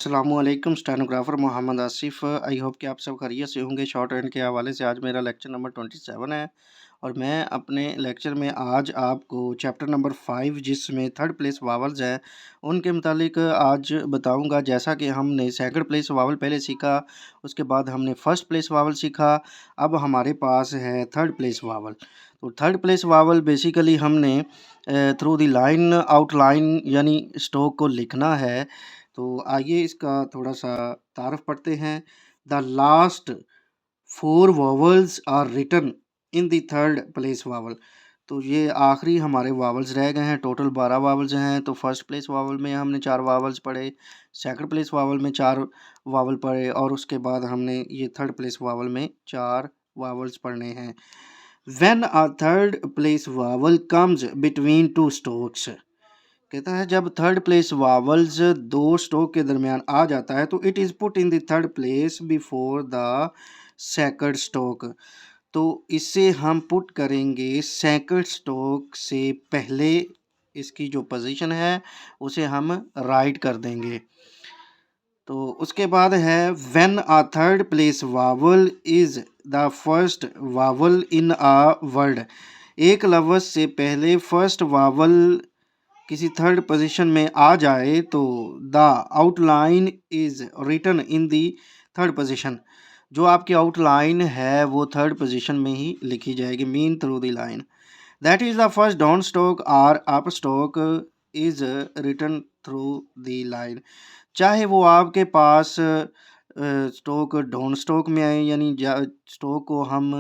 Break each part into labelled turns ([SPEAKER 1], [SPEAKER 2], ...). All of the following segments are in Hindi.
[SPEAKER 1] अस्सलामुअलैकुम stenographer Mohammad Asif. I hope कि आप सब खैरियत से होंगे। शॉर्ट हैंड के हवाले से आज मेरा लेक्चर नंबर 27 है और मैं अपने लेक्चर में आज आपको चैप्टर नंबर 5 जिसमें थर्ड प्लेस वावल्स है उनके मुतालिक आज बताऊंगा। जैसा कि हमने सेकंड प्लेस वावल पहले सीखा, उसके बाद हमने फर्स्ट प्लेस वावल सीखा, अब हमारे पास है थर्ड प्लेस वावल। तो थर्ड प्लेस वावल बेसिकली हमने थ्रू द लाइन आउटलाइन यानी स्ट्रोक को लिखना है। तो आइए इसका थोड़ा-सा तारफ़ पढ़ते हैं। The last 4 vowels are written in the third place vowel. तो ये आखिरी हमारे वावल्स रह गए हैं। टोटल 12 वावल्स हैं। तो फर्स्ट प्लेस वावल में हमने 4 वावल्स पढ़े, सेकंड प्लेस वावल में 4 वावल पढ़े और उसके बाद हमने ये थर्ड प्लेस वावल में 4 वावल्स पढ़ने हैं। When a third place vowel comes between 2 strokes, कहता है जब थर्ड प्लेस वावल्स 2 स्ट्रोक के दरमियान आ जाता है तो it is put in the third place before the second stroke. तो इसे हम पुट करेंगे सेकंड स्ट्रोक से पहले। इसकी जो पोजीशन है उसे हम राइट कर देंगे। तो उसके बाद है when a third place vowel is the first vowel in a word. एक लफ्ज़ से पहले फर्स्ट वावल किसी थर्ड पोजीशन में आ जाए तो the outline is written in the third position. जो आपकी आउटलाइन है वो थर्ड पोजीशन में ही लिखी जाएगी, mean through the line. That is the first down stroke और up stroke is written through the line. चाहे वो आपके पास स्ट्रोक डाउन स्ट्रोक में आए यानी स्ट्रोक को हम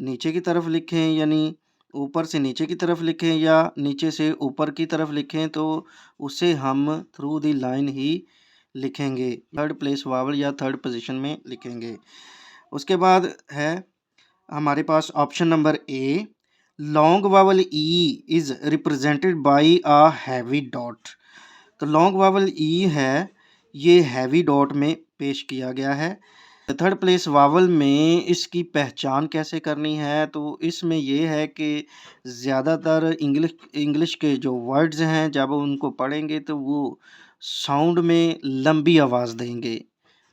[SPEAKER 1] नीचे की तरफ लिखें यानी ऊपर से नीचे की तरफ लिखें या नीचे से ऊपर की तरफ लिखें, तो उसे हम थ्रू द लाइन ही लिखेंगे, थर्ड प्लेस वावल या थर्ड पोजीशन में लिखेंगे। उसके बाद है हमारे पास option number A, long vowel E is represented by a heavy dot. तो लॉन्ग वावल ई है, ये हैवी डॉट में पेश किया गया है। थर्ड प्लेस वावल में इसकी पहचान कैसे करनी है, तो इसमें ये है कि ज़्यादातर इंग्लिश के जो वर्ड्स हैं जब उनको पढ़ेंगे तो वो साउंड में लंबी आवाज़ देंगे,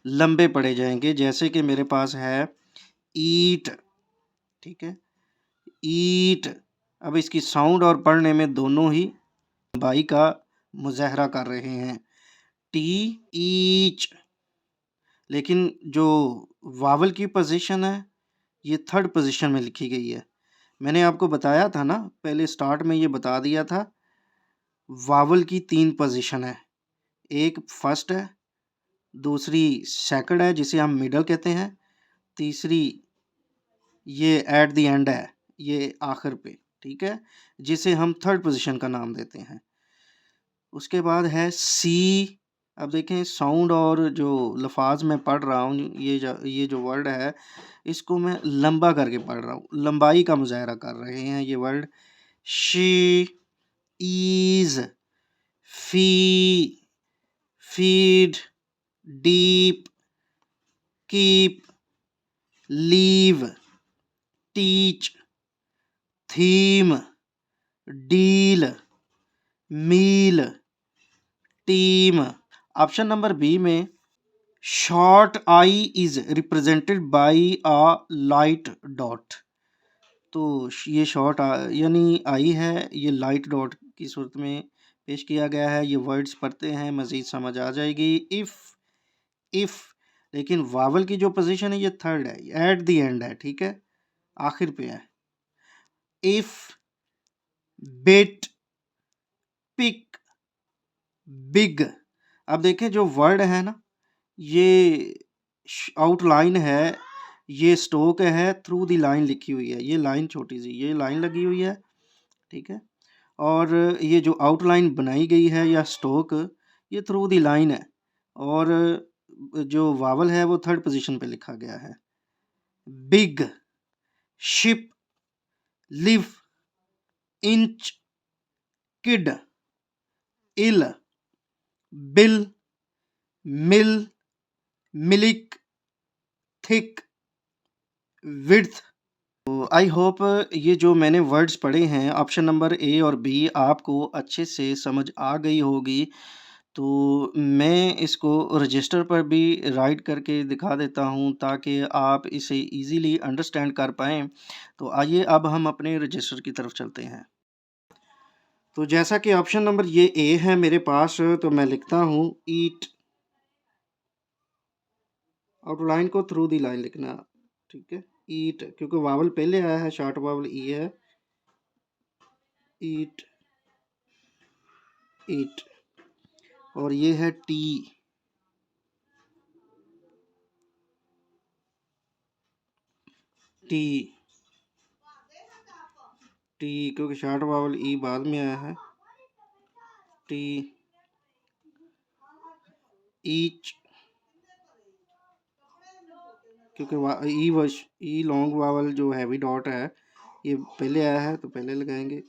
[SPEAKER 1] लंबे पढ़े जाएंगे। जैसे कि मेरे पास है ईट, ठीक है, ईट। अब इसकी साउंड और पढ़ने में दोनों ही लंबाई का मुज़ाहरा कर रहे हैं, टी ईच। लेकिन जो वावल की पोजीशन है ये थर्ड पोजीशन में लिखी गई है। मैंने आपको बताया था ना, पहले स्टार्ट में ये बता दिया था, वावल की 3 पोजीशन है। एक फर्स्ट है, दूसरी सेकंड है जिसे हम मिडल कहते हैं, तीसरी ये एट द एंड है, ये आखिर पे, ठीक है, जिसे हम थर्ड पोजीशन का नाम देते हैं। उसके बाद है सी। अब देखें साउंड और जो लफाज मैं पढ़ रहा हूँ, ये जो वर्ड है इसको मैं लंबा करके पढ़ रहा हूँ, लंबाई का मुजाहरा कर रहे हैं ये word. She, ease, fee, feed, deep, keep, leave, teach, theme, deal, meal, team. Option number B में short I is represented by a light dot. तो ये शॉर्ट यानी आई है, ये लाइट डॉट की सूरत में पेश किया गया है। ये वर्ड्स पढ़ते हैं मज़ीद समझ आ जाएगी। इफ़, लेकिन वावल की जो पोजीशन है ये थर्ड है, एट द एंड है, ठीक है, आखिर पे है। If, bit, pick, big. अब देखें जो वर्ड है ना, ये आउटलाइन है, ये स्ट्रोक है, थ्रू द लाइन लिखी हुई है। ये लाइन छोटी सी ये लाइन लगी हुई है, ठीक है, और ये जो आउटलाइन बनाई गई है या स्ट्रोक, ये थ्रू द लाइन है और जो वावल है वो थर्ड पोजीशन पे लिखा गया है। Big, ship, live, inch, kid, ill, bill, mill, milk, thick, width. तो आई होप ये जो मैंने वर्ड्स पढ़े हैं ऑप्शन नंबर ए और बी आपको अच्छे से समझ आ गई होगी। तो मैं इसको रजिस्टर पर भी राइट करके दिखा देता हूँ ताकि आप इसे ईज़िली अंडरस्टैंड कर पाएँ। तो आइए अब हम अपने रजिस्टर की तरफ चलते हैं। तो जैसा कि ऑप्शन नंबर ये ए है मेरे पास, तो मैं लिखता हूँ ईट। आउटलाइन को थ्रू दी लाइन लिखना, ठीक है। ईट, क्योंकि वावल पहले आया है, शॉर्ट वावल ई है। ईट, ईट। और ये है टी, टी, टी, क्योंकि शॉर्ट वावल ई बाद में आया है। टी, ईच, क्योंकि ई लॉन्ग वावल जो हैवी डॉट है ये पहले आया है तो पहले लगाएंगे।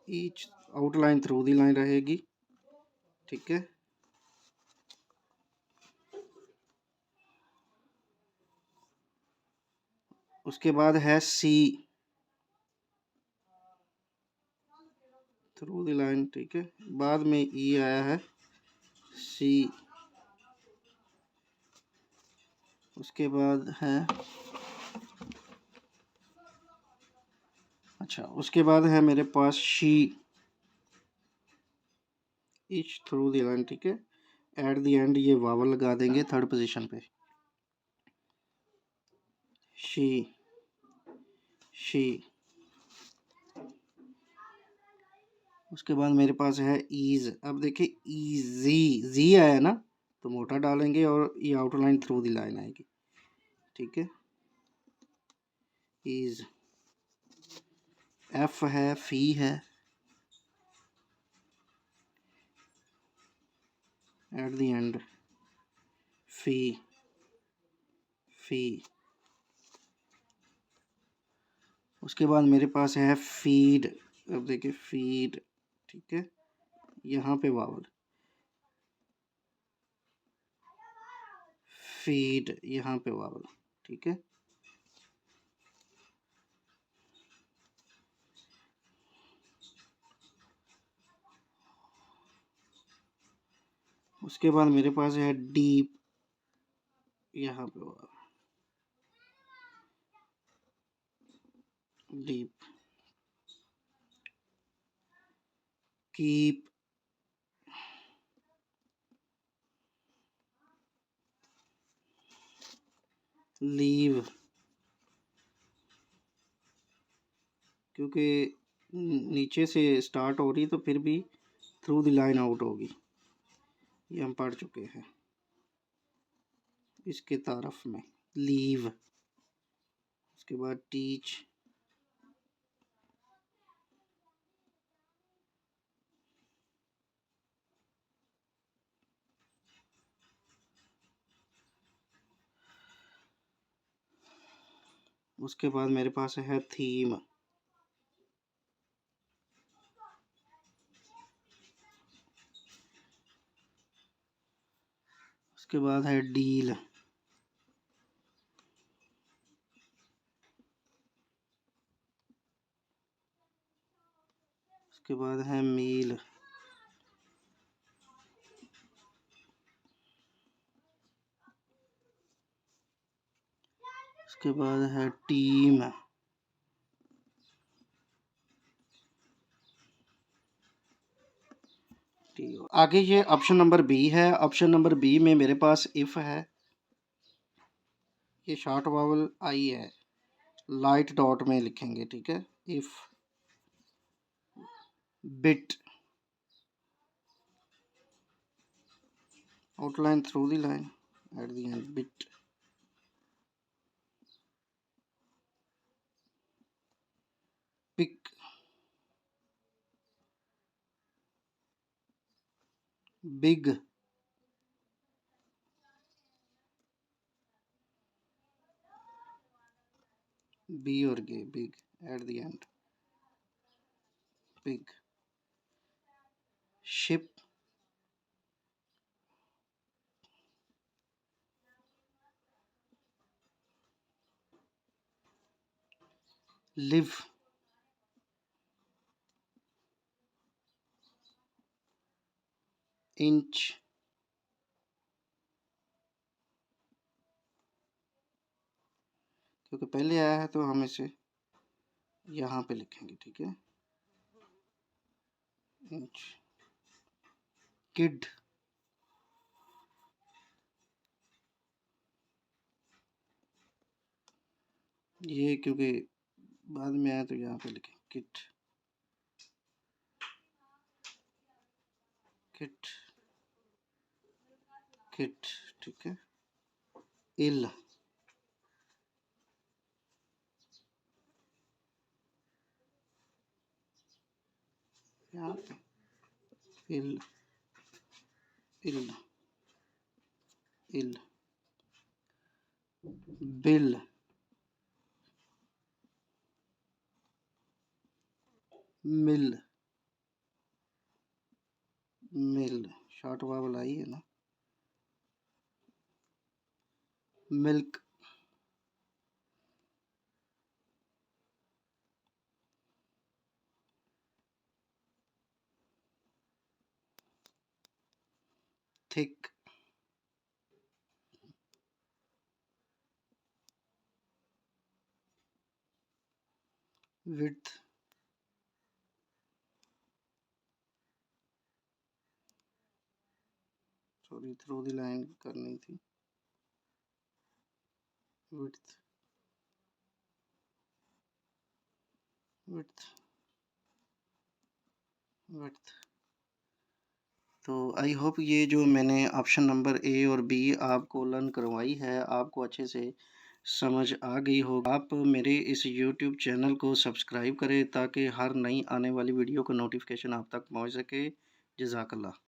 [SPEAKER 1] Each, outline through the line रहेगी, ठीक है। उसके बाद है सी, थ्रू दी लाइन, ठीक है। बाद में ई आया है, सी। उसके बाद है, अच्छा, उसके बाद है मेरे पास she, each through the line, ठीक है। एट द एंड ये वावल लगा देंगे थर्ड पोजीशन पे, शी, शी। उसके बाद मेरे पास है ईज। अब देखिए ईजी, जी आया ना तो मोटा डालेंगे और ये आउटलाइन थ्रू दी लाइन आएगी, ठीक है। ईज, एफ है, फी है, एट द एंड फी, फी। उसके बाद मेरे पास है फीड। अब देखिए फीड, ठीक है, यहाँ पे वावल, फीड, यहाँ पे वावल, ठीक है। उसके बाद मेरे पास है डीप, यहाँ पे वावल, डीप। कीप, लीव, क्योंकि नीचे से स्टार्ट हो रही तो फिर भी थ्रू द लाइन आउट होगी, ये हम पढ़ चुके हैं इसके तारफ में। लीव, उसके बाद टीच, उसके बाद मेरे पास है थीम, उसके बाद है डील, उसके बाद है मील, उसके बाद है टीम। आगे ये ऑप्शन नंबर बी है। ऑप्शन नंबर बी में मेरे पास इफ़ है, ये शॉर्ट वावल आई है, लाइट डॉट में लिखेंगे, ठीक है। If, bit, outline through the line, at the end bit. Pick, big, B और G, big, at the end big. Ship, live, inch, क्योंकि पहले आया है तो हम इसे यहाँ पे लिखेंगे, ठीक है। इंच किड, ये क्योंकि बाद में आया तो यहाँ पे लिखें किट, किट, किट, ठीक है। इल, यहाँ पे इल, इल, इल, बिल, मिल, मिल, शॉर्ट वावल आई है ना। Milk, thick, width, sorry through the line करनी थी, विड्थ, विड्थ, विड्थ। तो आई होप ये जो मैंने ऑप्शन नंबर ए और बी आपको लर्न करवाई है आपको अच्छे से समझ आ गई हो। आप मेरे इस यूट्यूब चैनल को सब्सक्राइब करें ताकि हर नई आने वाली वीडियो का नोटिफिकेशन आप तक पहुंच सके। जज़ाकल्लाह।